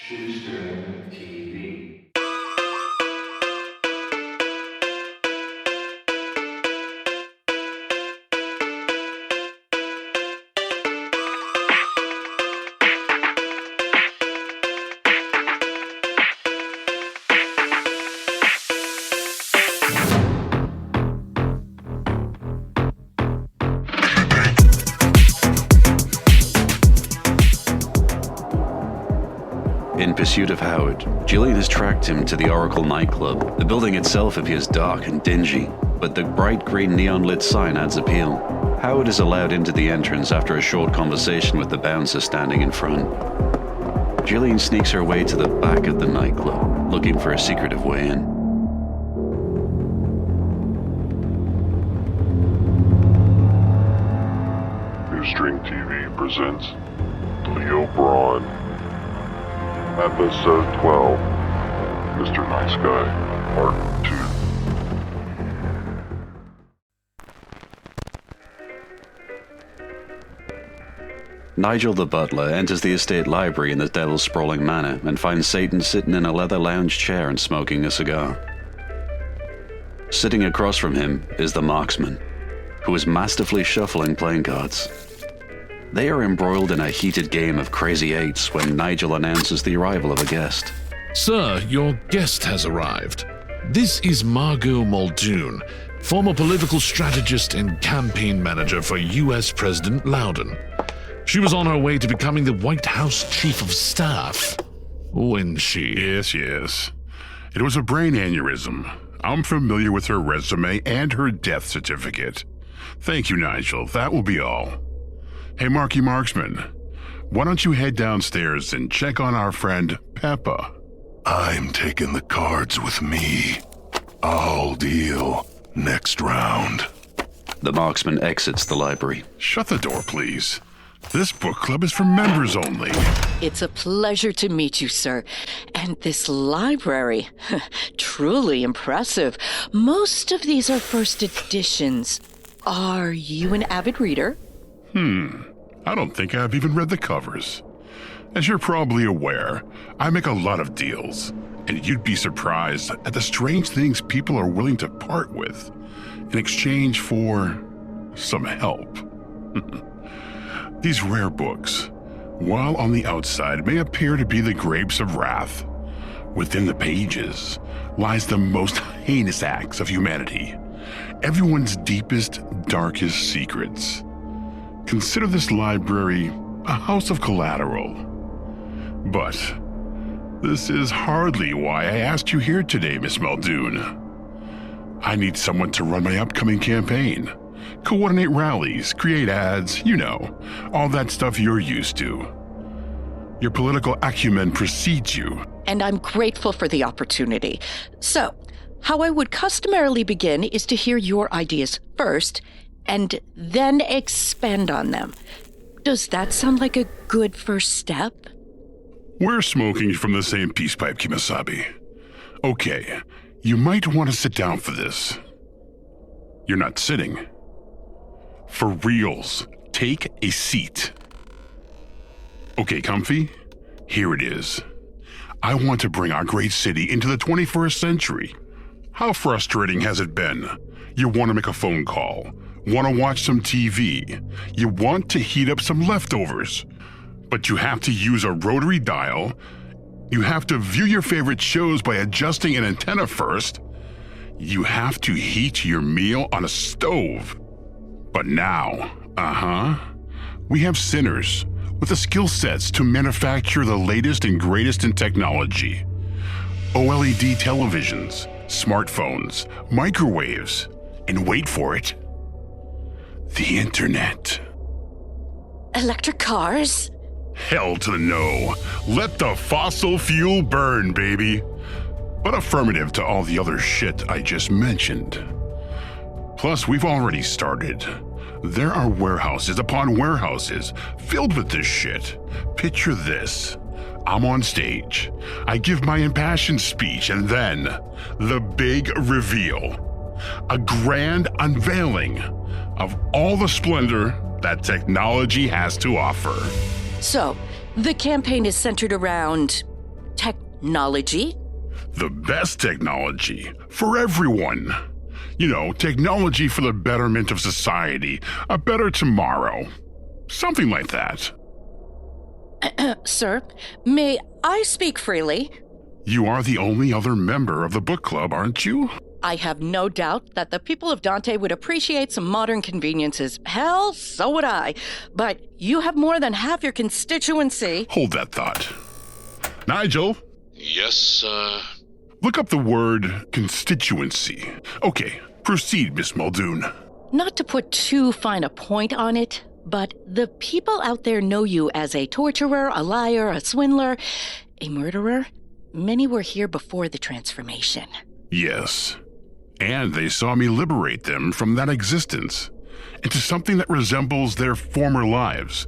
TV. In pursuit of Howard, Jillian has tracked him to the Oracle nightclub. The building itself appears dark and dingy, but the bright green neon-lit sign adds appeal. Howard is allowed into the entrance after a short conversation with the bouncer standing in front. Jillian sneaks her way to the back of the nightclub, looking for a secretive way in. String TV presents Leo Brawn, Episode 12, Mr. Nice Guy, Part 2. Nigel the butler enters the estate library in the Devil's Sprawling Manor and finds Satan sitting in a leather lounge chair and smoking a cigar. Sitting across from him is the Marksman, who is masterfully shuffling playing cards. They are embroiled in a heated game of crazy eights when Nigel announces the arrival of a guest. Sir, your guest has arrived. This is Margot Muldoon, former political strategist and campaign manager for U.S. President Loudon. She was on her way to becoming the White House Chief of Staff. When she... Yes. It was a brain aneurysm. I'm familiar with her resume and her death certificate. Thank you, Nigel. That will be all. Hey, Marksman, why don't you head downstairs and check on our friend Peppa? I'm taking the cards with me. I'll deal next round. The Marksman exits the library. Shut the door, please. This book club is for members only. It's a pleasure to meet you, sir. And this library, truly impressive. Most of these are first editions. Are you an avid reader? I don't think I've even read the covers. As you're probably aware, I make a lot of deals, and you'd be surprised at the strange things people are willing to part with in exchange for some help. These rare books, while on the outside may appear to be the grapes of wrath, within the pages lies the most heinous acts of humanity, everyone's deepest, darkest secrets. Consider this library a house of collateral. But this is hardly why I asked you here today, Miss Muldoon. I need someone to run my upcoming campaign, coordinate rallies, create ads, all that stuff you're used to. Your political acumen precedes you. And I'm grateful for the opportunity. So, how I would customarily begin is to hear your ideas first, and then expand on them. Does that sound like a good first step? We're smoking from the same peace pipe, Kimasabi. Okay, you might want to sit down for this. You're not sitting. For reals, take a seat. Okay, comfy? Here it is. I want to bring our great city into the 21st century. How frustrating has it been? You want to make a phone call, want to watch some TV, you want to heat up some leftovers, but you have to use a rotary dial, you have to view your favorite shows by adjusting an antenna first, you have to heat your meal on a stove. But now, we have sinners with the skill sets to manufacture the latest and greatest in technology. OLED televisions, smartphones, microwaves, and wait for it, the internet. Electric cars? Hell to the no. Let the fossil fuel burn, baby. But affirmative to all the other shit I just mentioned. Plus, we've already started. There are warehouses upon warehouses filled with this shit. Picture this. I'm on stage. I give my impassioned speech, and then the big reveal. A grand unveiling of all the splendor that technology has to offer. So, the campaign is centered around Technology? The best technology for everyone. You know, technology for the betterment of society, a better tomorrow. Something like that. Sir, may I speak freely? You are the only other member of the book club, aren't you? I have no doubt that the people of Dante would appreciate some modern conveniences. Hell, so would I. But you have more than half your constituency. Hold that thought. Nigel? Yes, Look up the word constituency. Okay, proceed, Miss Muldoon. Not to put too fine a point on it, but the people out there know you as a torturer, a liar, a swindler, a murderer. Many were here before the transformation. Yes. And they saw me liberate them from that existence into something that resembles their former lives,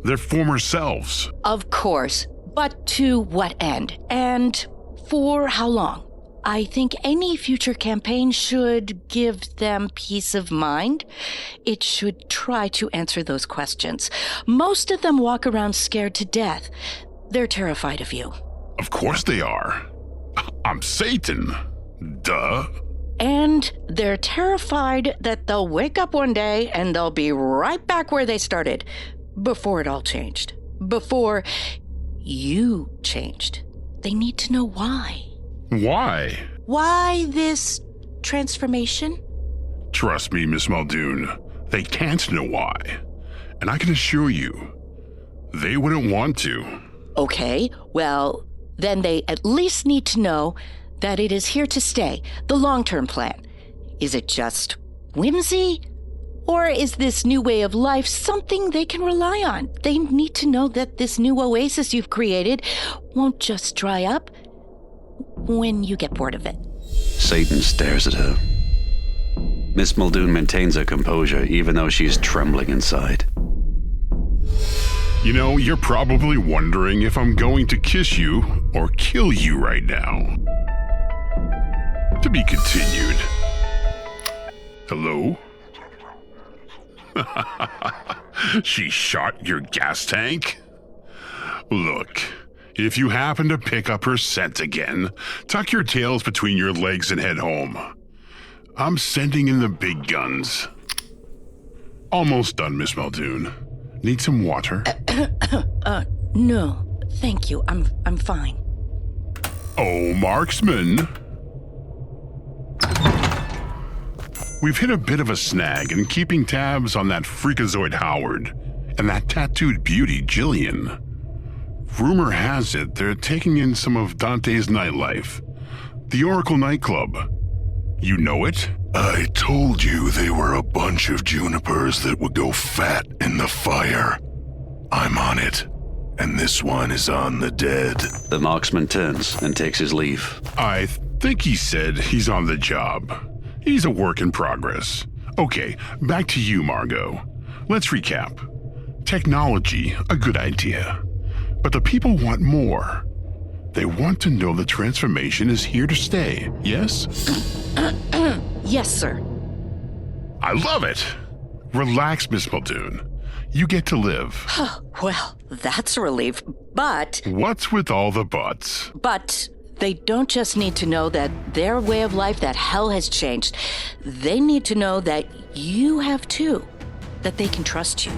their former selves. Of course, but to what end? And for how long? I think any future campaign should give them peace of mind. It should try to answer those questions. Most of them walk around scared to death. They're terrified of you. Of course they are. I'm Satan. Duh. And they're terrified that they'll wake up one day and they'll be right back where they started, before it all changed. Before you changed. They need to know why. Why? Why this transformation? Trust me, Miss Muldoon. They can't know why. And I can assure you, they wouldn't want to. Okay, well, then they at least need to know that it is here to stay, the long-term plan. Is it just whimsy? Or is this new way of life something they can rely on? They need to know that this new oasis you've created won't just dry up when you get bored of it. Satan stares at her. Miss Muldoon maintains her composure even though she's trembling inside. You know, you're probably wondering if I'm going to kiss you or kill you right now. To be continued. Hello? She shot your gas tank? Look, if you happen to pick up her scent again, tuck your tails between your legs and head home. I'm sending in the big guns. Almost done, Miss Muldoon. Need some water? No, thank you. I'm fine. Oh, Marksman. We've hit a bit of a snag in keeping tabs on that freakazoid Howard and that tattooed beauty Jillian. Rumor has it they're taking in some of Dante's nightlife. The Oracle nightclub. You know it? I told you they were a bunch of junipers that would go fat in the fire. I'm on it, and this one is on the dead. The marksman turns and takes his leave. I think he said he's on the job. He's a work in progress. Okay, back to you, Margot. Let's recap. Technology, a good idea. But the people want more. They want to know the transformation is here to stay, yes? Yes, sir. I love it! Relax, Miss Muldoon. You get to live. Well, that's a relief, but What's with all the buts? they don't just need to know that their way of life, that hell has changed. They need to know that you have too, that they can trust you.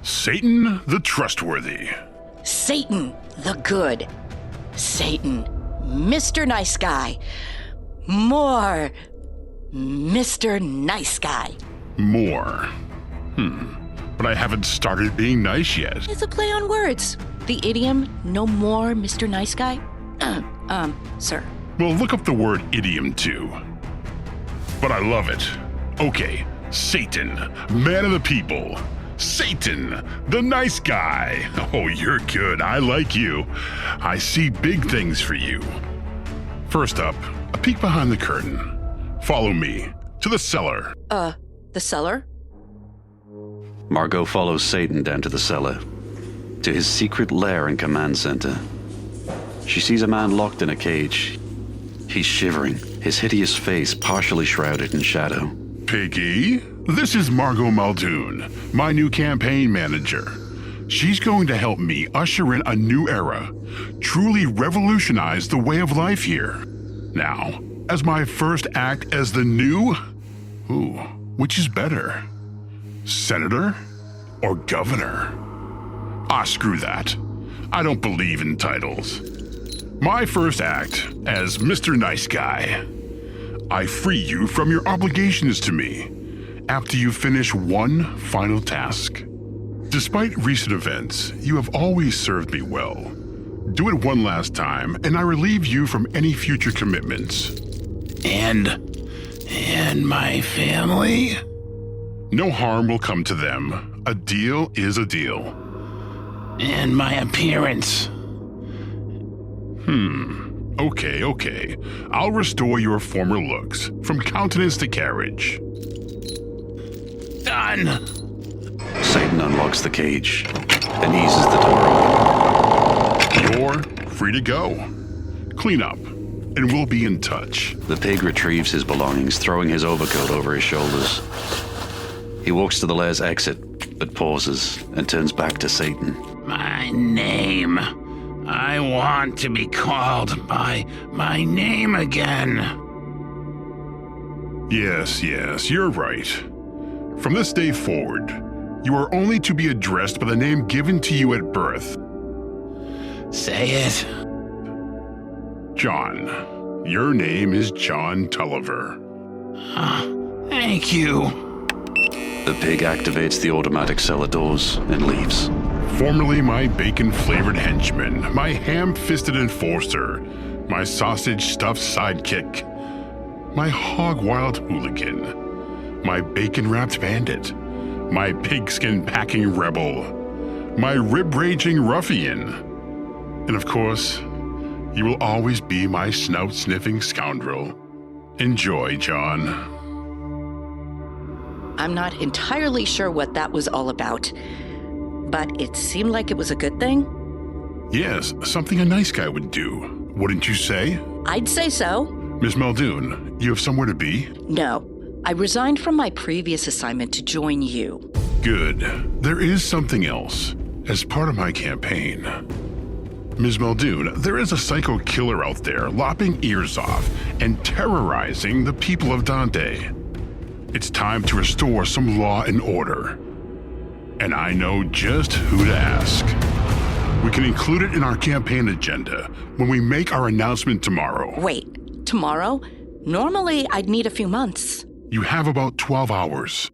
Satan the Trustworthy. Satan, the good. Satan, Mr. Nice Guy. More Mr. Nice Guy. More. But I haven't started being nice yet. It's a play on words. The idiom, no more Mr. Nice Guy. Sir. Well, look up the word idiom too. But I love it. Okay, Satan, man of the people. Satan, the nice guy. Oh, you're good. I like you. I see big things for you. First up, a peek behind the curtain. Follow me to the cellar. The cellar? Margot follows Satan down to the cellar, to his secret lair and command center. She sees a man locked in a cage. He's shivering, his hideous face partially shrouded in shadow. Piggy, this is Margot Muldoon, my new campaign manager. She's going to help me usher in a new era, truly revolutionize the way of life here. Now, as my first act as the new... which is better? Senator or governor? Screw that. I don't believe in titles. My first act as Mr. Nice Guy. I free you from your obligations to me after you finish one final task. Despite recent events, you have always served me well. Do it one last time, and I relieve you from any future commitments. And my family? No harm will come to them. A deal is a deal. And my appearance? Okay. I'll restore your former looks, from countenance to carriage. Done! Satan unlocks the cage and eases the door open. You're free to go. Clean up, and we'll be in touch. The pig retrieves his belongings, throwing his overcoat over his shoulders. He walks to the lairs exit, but pauses and turns back to Satan. My name. I want to be called by my name again. Yes, you're right. From this day forward, you are only to be addressed by the name given to you at birth. Say it. John. Your name is John Tulliver. Thank you. The pig activates the automatic cellar doors and leaves. Formerly my bacon-flavored henchman, my ham-fisted enforcer, my sausage-stuffed sidekick, my hog-wild hooligan, my bacon-wrapped bandit, my pigskin-packing rebel, my rib-raging ruffian, and of course, you will always be my snout-sniffing scoundrel. Enjoy, John. I'm not entirely sure what that was all about, but it seemed like it was a good thing. Yes, something a nice guy would do, wouldn't you say? I'd say so. Miss Muldoon, you have somewhere to be? No, I resigned from my previous assignment to join you. Good. There is something else. As part of my campaign. Ms. Muldoon, there is a psycho killer out there lopping ears off and terrorizing the people of Dante. It's time to restore some law and order. And I know just who to ask. We can include it in our campaign agenda when we make our announcement tomorrow. Wait, tomorrow? Normally, I'd need a few months. You have about 12 hours.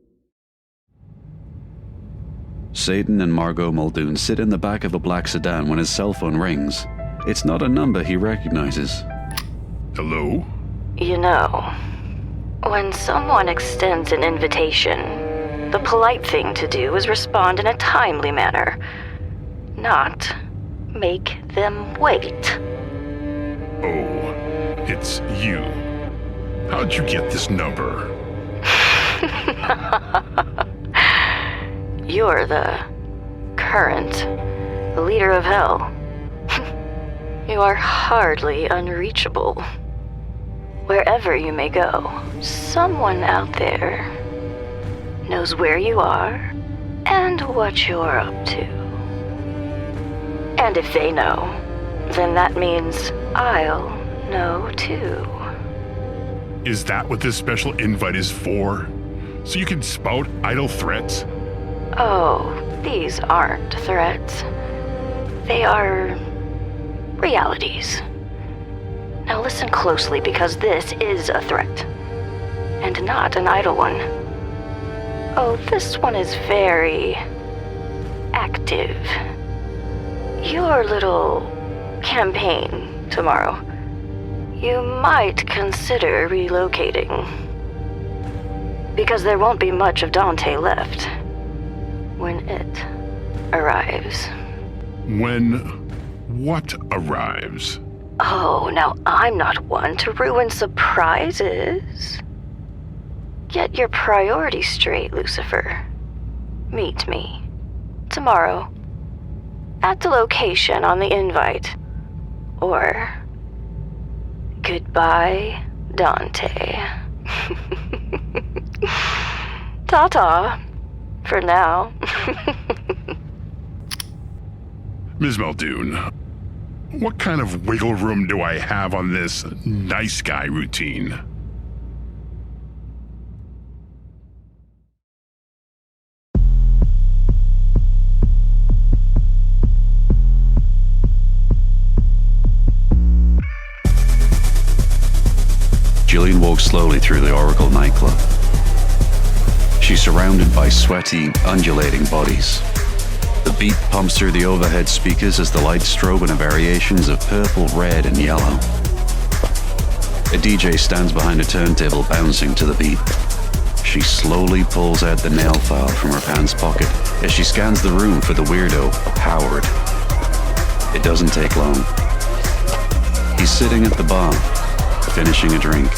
Satan and Margot Muldoon sit in the back of a black sedan when his cell phone rings. It's not a number he recognizes. Hello? You know, when someone extends an invitation, the polite thing to do is respond in a timely manner, not make them wait. Oh, it's you. How'd you get this number? You're the current leader of hell. You are hardly unreachable. Wherever you may go, someone out there knows where you are and what you're up to. And if they know, then that means I'll know too. Is that what this special invite is for? So you can spout idle threats? Oh, these aren't threats. They are realities. Now listen closely, because this is a threat, and not an idle one. Oh, this one is very active. Your little campaign tomorrow. You might consider relocating, because there won't be much of Dante left when it arrives. When what arrives? Oh, now I'm not one to ruin surprises. Get your priorities straight, Lucifer. Meet me tomorrow at the location on the invite. Or goodbye, Dante. Ta-ta. For now. Ms. Muldoon, what kind of wiggle room do I have on this nice guy routine? Jillian walks slowly through the Oracle nightclub. She's surrounded by sweaty, undulating bodies. The beat pumps through the overhead speakers as the lights strobe in variations of purple, red, and yellow. A DJ stands behind a turntable bouncing to the beat. She slowly pulls out the nail file from her pants pocket as she scans the room for the weirdo, Howard. It doesn't take long. He's sitting at the bar, finishing a drink.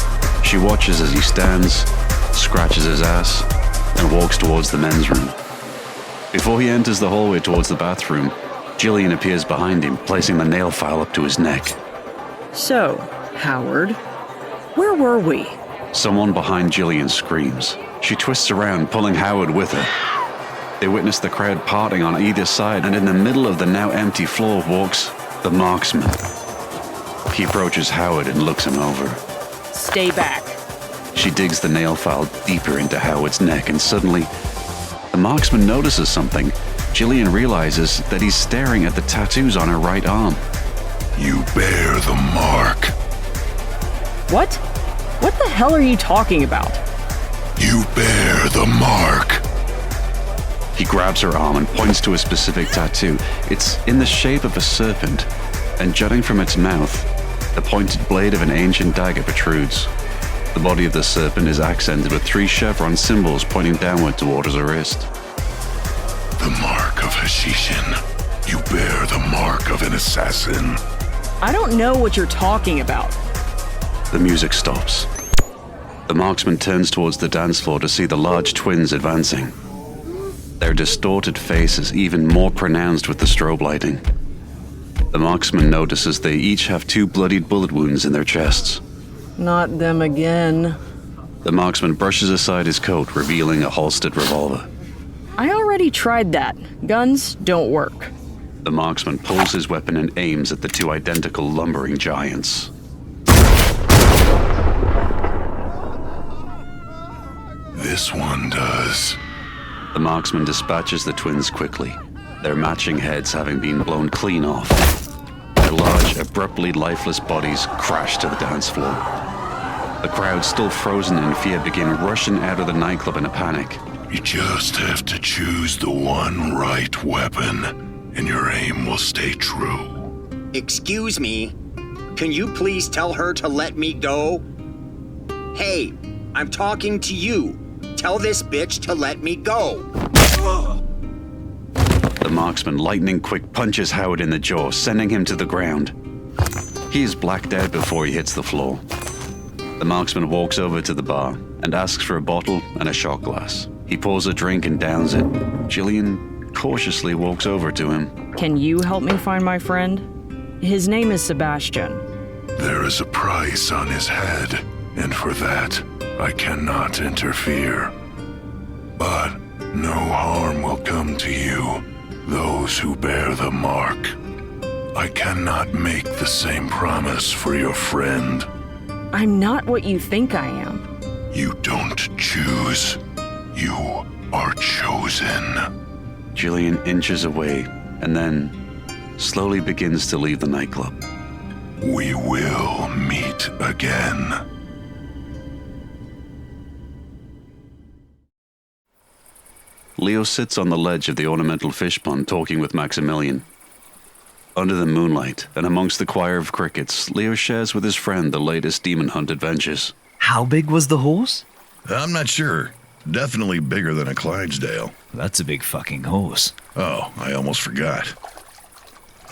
She watches as he stands, scratches his ass, and walks towards the men's room. Before he enters the hallway towards the bathroom, Jillian appears behind him, placing the nail file up to his neck. So, Howard, where were we? Someone behind Jillian screams. She twists around, pulling Howard with her. They witness the crowd parting on either side, and in the middle of the now empty floor walks the Marksman. He approaches Howard and looks him over. Stay back. She digs the nail file deeper into Howard's neck, and suddenly, the Marksman notices something. Jillian realizes that he's staring at the tattoos on her right arm. You bear the mark. What? What the hell are you talking about? You bear the mark. He grabs her arm and points to a specific tattoo. It's in the shape of a serpent, and jutting from its mouth, the pointed blade of an ancient dagger protrudes. The body of the serpent is accented with 3 chevron symbols pointing downward towards her wrist. The mark of Hashishin. You bear the mark of an assassin. I don't know what you're talking about. The music stops. The Marksman turns towards the dance floor to see the large twins advancing. Their distorted faces even more pronounced with the strobe lighting. The Marksman notices they each have 2 bloodied bullet wounds in their chests. Not them again. The Marksman brushes aside his coat, revealing a holstered revolver. I already tried that. Guns don't work. The Marksman pulls his weapon and aims at the 2 identical lumbering giants. This one does. The Marksman dispatches the twins quickly, their matching heads having been blown clean off. Their large, abruptly lifeless bodies crash to the dance floor. The crowd, still frozen in fear, begin rushing out of the nightclub in a panic. You just have to choose the one right weapon, and your aim will stay true. Excuse me, can you please tell her to let me go? Hey, I'm talking to you. Tell this bitch to let me go. The Marksman lightning quick punches Howard in the jaw, sending him to the ground. He is blacked out before he hits the floor. The Marksman walks over to the bar and asks for a bottle and a shot glass. He pours a drink and downs it. Jillian cautiously walks over to him. Can you help me find my friend? His name is Sebastien. There is a price on his head, and for that, I cannot interfere. But no harm will come to you, those who bear the mark. I cannot make the same promise for your friend. I'm not what you think I am. You don't choose. You are chosen. Jillian inches away and then slowly begins to leave the nightclub. We will meet again. Leo sits on the ledge of the ornamental fish pond talking with Maximilian. Under the moonlight and amongst the choir of crickets, Leo shares with his friend the latest demon hunt adventures. How big was the horse? I'm not sure. Definitely bigger than a Clydesdale. That's a big fucking horse. Oh, I almost forgot.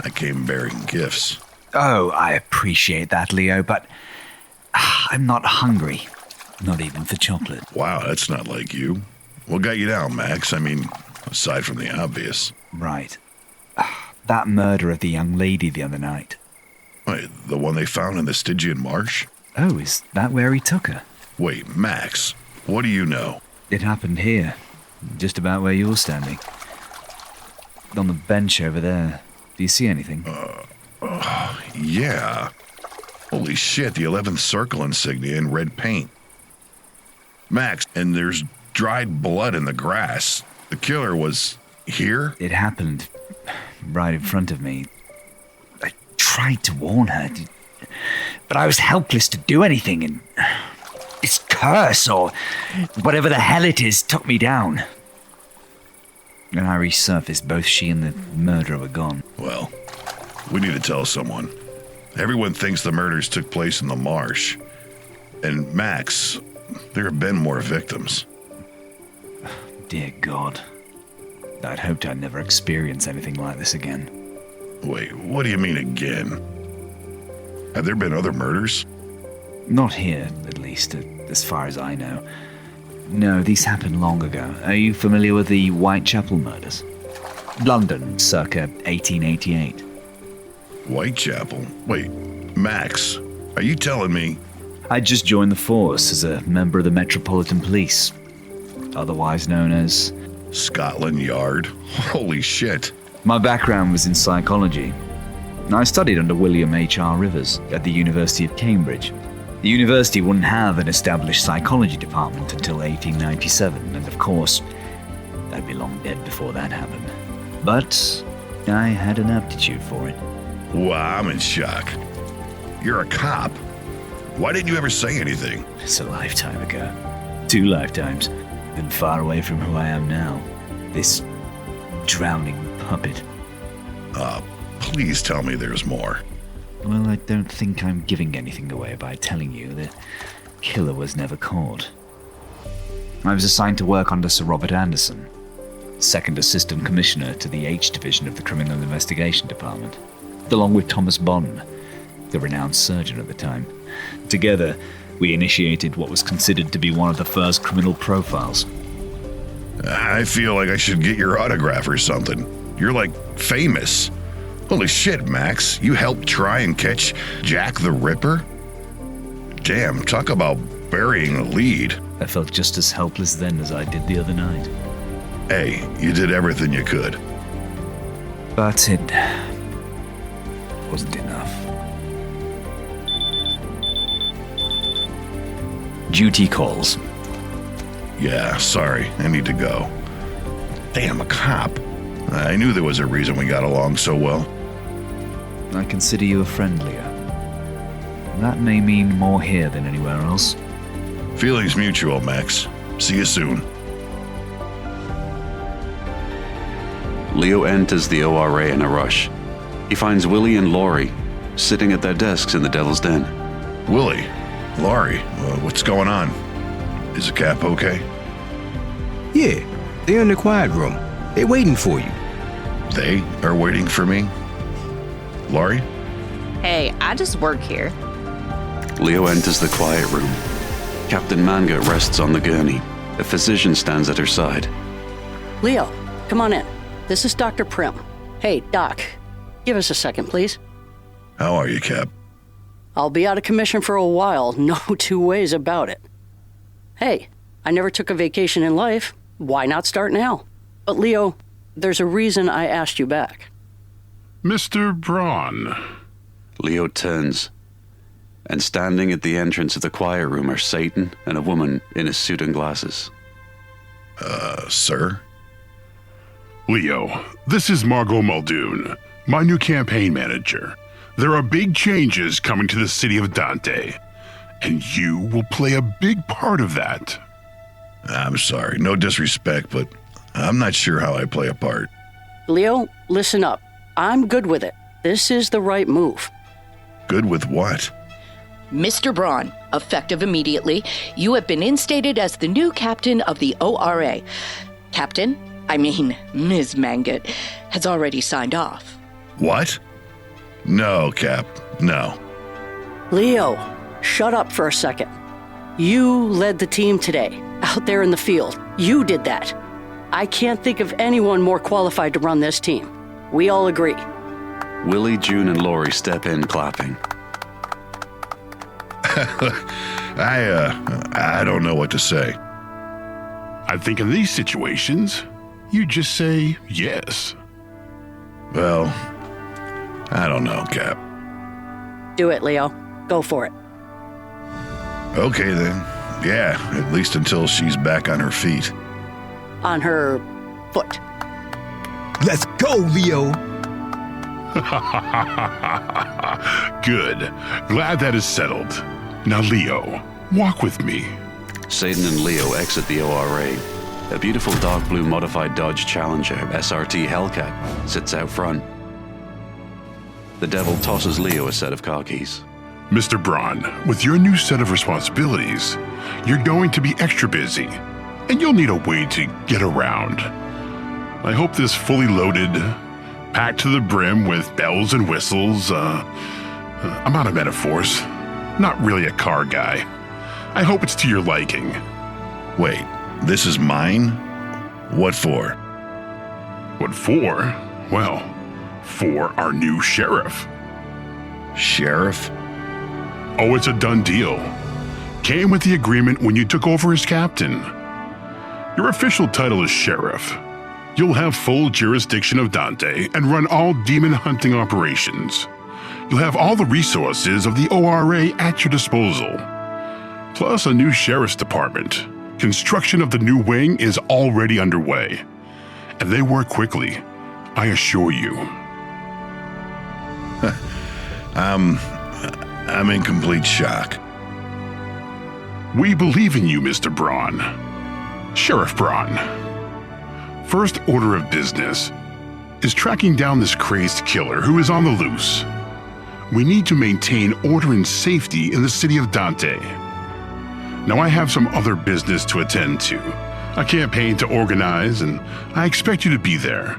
I came bearing gifts. Oh, I appreciate that, Leo, but I'm not hungry. Not even for chocolate. Wow, that's not like you. What got you down, Max? I mean, aside from the obvious. Right. That murder of the young lady the other night. Wait, the one they found in the Stygian marsh? Oh, is that where he took her? Wait, Max, what do you know? It happened here, just about where you're standing. On the bench over there. Do you see anything? Yeah. Holy shit, the 11th Circle insignia in red paint. Max, and there's dried blood in the grass. The killer was here? It happened right in front of me. I tried to warn her, but I was helpless to do anything, and this curse, or whatever the hell it is, took me down. When I resurfaced, both she and the murderer were gone. Well, we need to tell someone. Everyone thinks the murders took place in the marsh. And Max, there have been more victims. Dear God. I'd hoped I'd never experience anything like this again. Wait, what do you mean again? Have there been other murders? Not here, at least, as far as I know. No, these happened long ago. Are you familiar with the Whitechapel murders? London, circa 1888. Whitechapel? Wait, Max, are you telling me? I just joined the force as a member of the Metropolitan Police, otherwise known as Scotland Yard? Holy shit. My background was in psychology. I studied under William H.R. Rivers at the University of Cambridge. The university wouldn't have an established psychology department until 1897, and of course, I'd be long dead before that happened. But I had an aptitude for it. Wow, I'm in shock. You're a cop. Why didn't you ever say anything? It's a lifetime ago. 2 lifetimes. Been far away from who I am now. This drowning puppet. Please tell me there's more. Well, I don't think I'm giving anything away by telling you the killer was never caught. I was assigned to work under Sir Robert Anderson, Second Assistant Commissioner to the H Division of the Criminal Investigation Department, along with Thomas Bond, the renowned surgeon at the time. Together, we initiated what was considered to be one of the first criminal profiles. I feel like I should get your autograph or something. You're like famous. Holy shit, Max. You helped try and catch Jack the Ripper? Damn, talk about burying a lead. I felt just as helpless then as I did the other night. Hey, you did everything you could. But it wasn't enough. Duty calls. Yeah, sorry. I need to go. Damn, a cop. I knew there was a reason we got along so well. I consider you a friend, Leo. That may mean more here than anywhere else. Feelings mutual, Max. See you soon. Leo enters the ORA in a rush. He finds Willie and Laurie sitting at their desks in the Devil's Den. Willie, Laurie, what's going on? Is the Cap okay? Yeah, they're in the quiet room. They're waiting for you. They are waiting for me? Laurie? Hey, I just work here. Leo enters the quiet room. Captain Manga rests on the gurney. A physician stands at her side. Leo, come on in. This is Dr. Prim. Hey, Doc, give us a second, please. How are you, Cap? I'll be out of commission for a while, no 2 ways about it. Hey, I never took a vacation in life. Why not start now? But Leo, there's a reason I asked you back. Mr. Brawn. Leo turns, and standing at the entrance of the quiet room are Satan and a woman in a suit and glasses. Sir? Leo, this is Margot Muldoon, my new campaign manager. There are big changes coming to the city of Dante, and you will play a big part of that. I'm sorry, no disrespect, but I'm not sure how I play a part. Leo, listen up. I'm good with it. This is the right move. Good with what? Mr. Brawn, effective immediately, you have been instated as the new captain of the ORA. Ms. Mangat, has already signed off. What? No, Cap, no. Leo, shut up for a second. You led the team today, out there in the field. You did that. I can't think of anyone more qualified to run this team. We all agree. Willie, June, and Laurie step in, clapping. I don't know what to say. I think in these situations, you just say yes. Well, I don't know, Cap. Do it, Leo. Go for it. Okay, then. Yeah, at least until she's back on her feet. On her foot. Let's go, Leo. Good. Glad that is settled. Now, Leo, walk with me. Satan and Leo exit the ORA. A beautiful dark blue modified Dodge Challenger SRT Hellcat sits out front. The devil tosses Leo a set of car keys. Mr. Brawn, with your new set of responsibilities, you're going to be extra busy, and you'll need a way to get around. I hope this fully loaded, packed to the brim with bells and whistles, I'm out of metaphors. Not really a car guy. I hope it's to your liking. Wait, this is mine? What for? What for? Well, for our new sheriff. Sheriff? Oh, it's a done deal. Came with the agreement when you took over as captain. Your official title is sheriff. You'll have full jurisdiction of Dante and run all demon hunting operations. You'll have all the resources of the ORA at your disposal. Plus a new sheriff's department. Construction of the new wing is already underway. And they work quickly, I assure you. I'm in complete shock. We believe in you, Mr. Brawn. Sheriff Brawn. First order of business is tracking down this crazed killer who is on the loose. We need to maintain order and safety in the city of Dante. Now I have some other business to attend to, a campaign to organize, and I expect you to be there.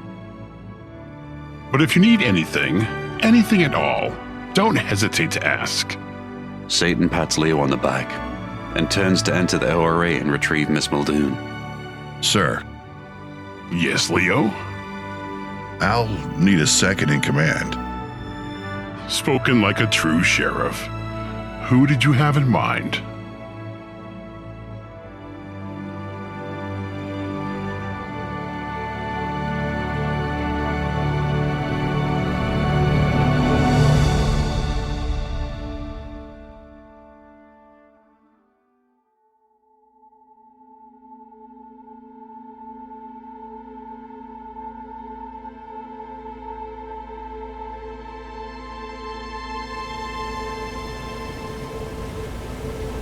But if you need anything at all, don't hesitate to ask. Satan pats Leo on the back and turns to enter the ORA and retrieve Miss Muldoon. Sir. Yes, Leo? I'll need a second in command. Spoken like a true sheriff. Who did you have in mind?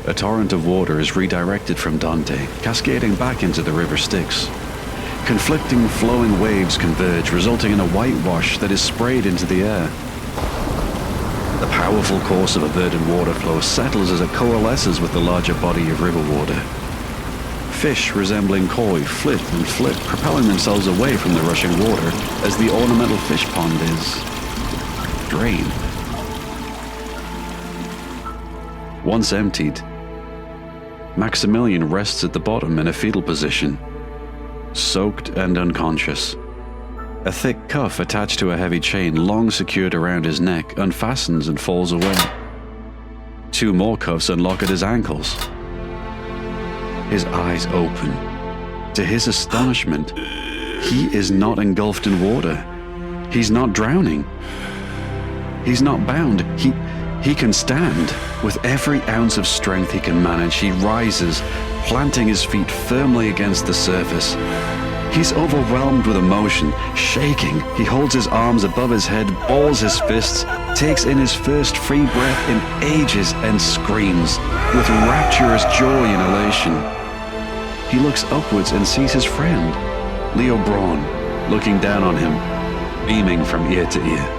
A torrent of water is redirected from Dante, cascading back into the river Styx. Conflicting flowing waves converge, resulting in a whitewash that is sprayed into the air. The powerful course of a verdant water flow settles as it coalesces with the larger body of river water. Fish resembling koi flit and flip, propelling themselves away from the rushing water as the ornamental fish pond is drained. Once emptied, Maximilian rests at the bottom in a fetal position, soaked and unconscious. A thick cuff attached to a heavy chain long secured around his neck unfastens and falls away. 2 more cuffs unlock at his ankles. His eyes open. To his astonishment, he is not engulfed in water. He's not drowning. He's not bound. He can stand. With every ounce of strength he can manage, he rises, planting his feet firmly against the surface. He's overwhelmed with emotion, shaking. He holds his arms above his head, balls his fists, takes in his first free breath in ages, and screams with rapturous joy and elation. He looks upwards and sees his friend, Leo Brawn, looking down on him, beaming from ear to ear.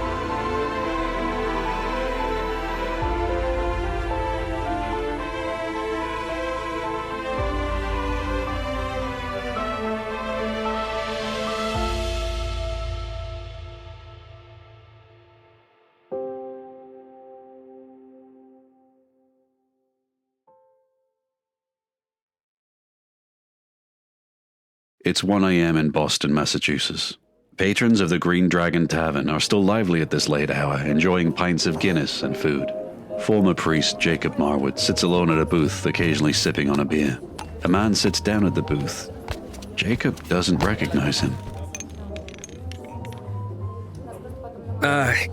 It's 1 a.m. in Boston, Massachusetts. Patrons of the Green Dragon Tavern are still lively at this late hour, enjoying pints of Guinness and food. Former priest Jacob Marwood sits alone at a booth, occasionally sipping on a beer. A man sits down at the booth. Jacob doesn't recognize him.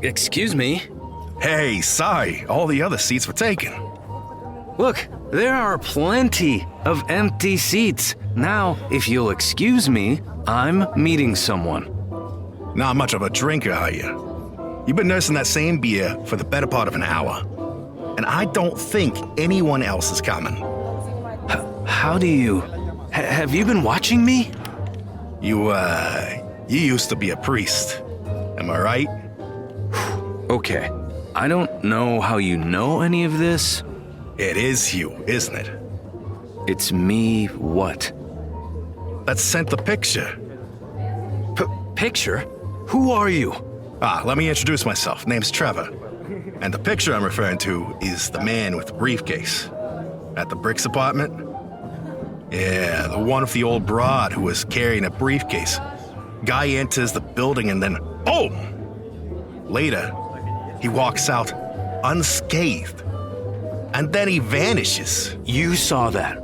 Excuse me? Hey, sorry, all the other seats were taken. Look, there are plenty of empty seats. Now, if you'll excuse me, I'm meeting someone. Not much of a drinker, are you? You've been nursing that same beer for the better part of an hour. And I don't think anyone else is coming. How do you... have you been watching me? You used to be a priest. Am I right? Okay. I don't know how you know any of this. It is you, isn't it? It's me what? That sent the picture. Picture? Who are you? Let me introduce myself. Name's Trevor. And the picture I'm referring to is the man with the briefcase. At the Bricks apartment? Yeah, the one with the old broad who was carrying a briefcase. Guy enters the building and then, boom! Later, he walks out unscathed. And then he vanishes. You saw that.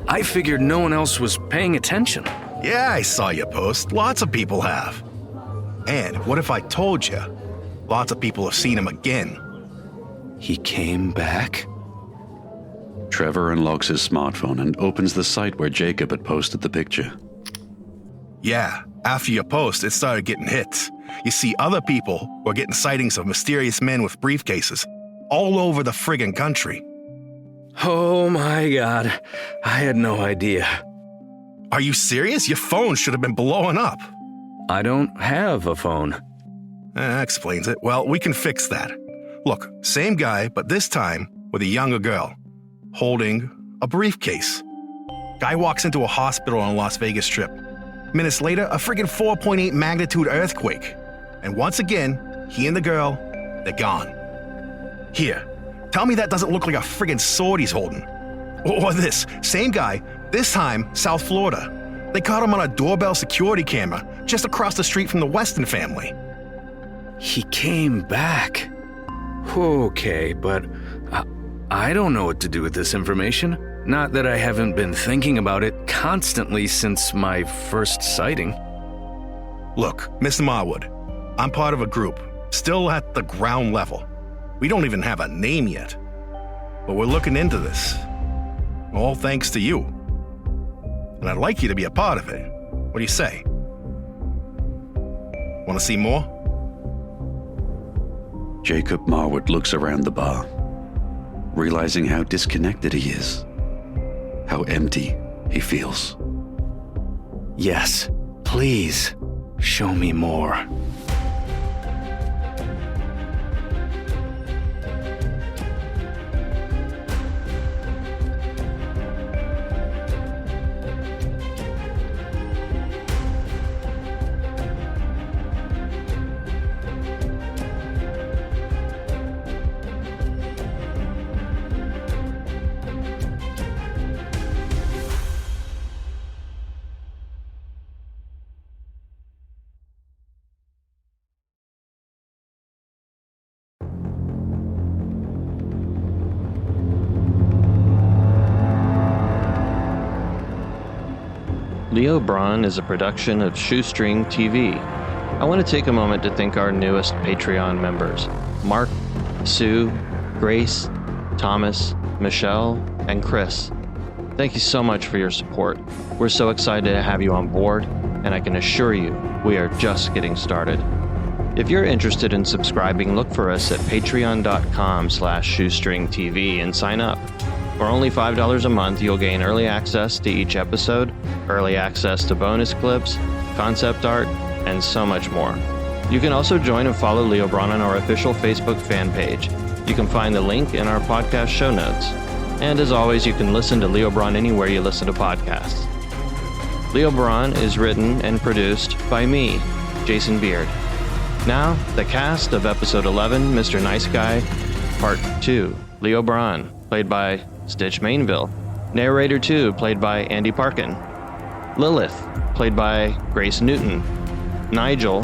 I figured no one else was paying attention. Yeah, I saw your post. Lots of people have. And what if I told you? Lots of people have seen him again. He came back? Trevor unlocks his smartphone and opens the site where Jacob had posted the picture. Yeah, after your post, it started getting hits. You see, other people were getting sightings of mysterious men with briefcases all over the friggin' country. Oh my God, I had no idea. Are you serious? Your phone should have been blowing up. I don't have a phone. That explains it. Well, we can fix that. Look, same guy, but this time with a younger girl, holding a briefcase. Guy walks into a hospital on a Las Vegas Strip. Minutes later, a friggin' 4.8 magnitude earthquake. And once again, he and the girl, they're gone. Here, tell me that doesn't look like a friggin' sword he's holding. Or this, same guy, this time, South Florida. They caught him on a doorbell security camera just across the street from the Weston family. He came back. Okay, but I don't know what to do with this information. Not that I haven't been thinking about it constantly since my first sighting. Look, Mr. Marwood, I'm part of a group, still at the ground level. We don't even have a name yet. But we're looking into this. All thanks to you. And I'd like you to be a part of it. What do you say? Want to see more? Jacob Marwood looks around the bar, realizing how disconnected he is, how empty he feels. Yes, please, show me more. Leo Brawn is a production of Shoestring TV. I want to take a moment to thank our newest Patreon members, Mark, Sue, Grace, Thomas, Michelle, and Chris. Thank you so much for your support. We're so excited to have you on board, and I can assure you, we are just getting started. If you're interested in subscribing, look for us at patreon.com/shoestringtv and sign up. For only $5 a month, you'll gain early access to each episode, early access to bonus clips, concept art, and so much more. You can also join and follow Leo Brawn on our official Facebook fan page. You can find the link in our podcast show notes. And as always, you can listen to Leo Brawn anywhere you listen to podcasts. Leo Brawn is written and produced by me, Jason Beard. Now, the cast of episode 11, Mr. Nice Guy, part 2. Leo Brawn, played by Stitch Mainville. Narrator 2, played by Andy Parkin. Lilith, played by Grace Newton. Nigel,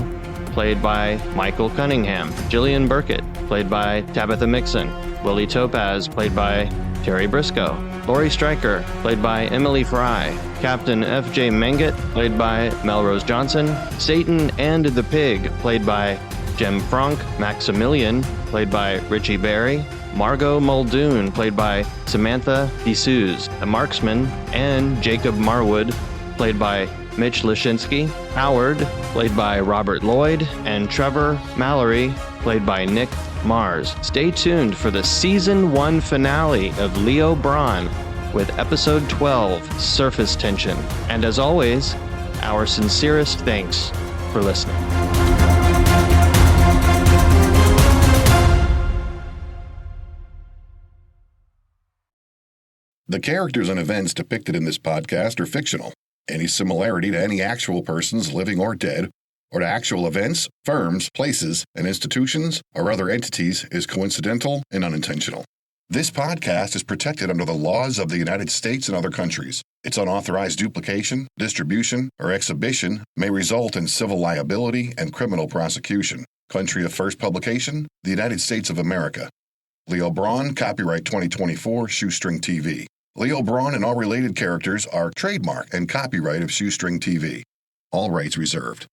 played by Michael Cunningham. Jillian Burkett, played by Tabitha Mixon. Willie Topaz, played by Terry Briscoe. Lori Stryker, played by Emily Fry. Captain F.J. Mengett, played by Melrose Johnson. Satan and the Pig, played by Jem Franck, Maximilian, played by Richie Berry, Margot Muldoon, played by Samantha D'Souza, the Marksman, and Jacob Marwood, played by Mitch Lashinsky, Howard, played by Robert Lloyd, and Trevor Mallory, played by Nick Mars. Stay tuned for the Season 1 finale of Leo Brawn with Episode 12, Surface Tension. And as always, our sincerest thanks for listening. The characters and events depicted in this podcast are fictional. Any similarity to any actual persons, living or dead, or to actual events, firms, places, and institutions, or other entities is coincidental and unintentional. This podcast is protected under the laws of the United States and other countries. Its unauthorized duplication, distribution, or exhibition may result in civil liability and criminal prosecution. Country of first publication, the United States of America. Leo Brawn, copyright 2024, Shoestring TV. Leo Brawn and all related characters are trademark and copyright of Shoestring TV. All rights reserved.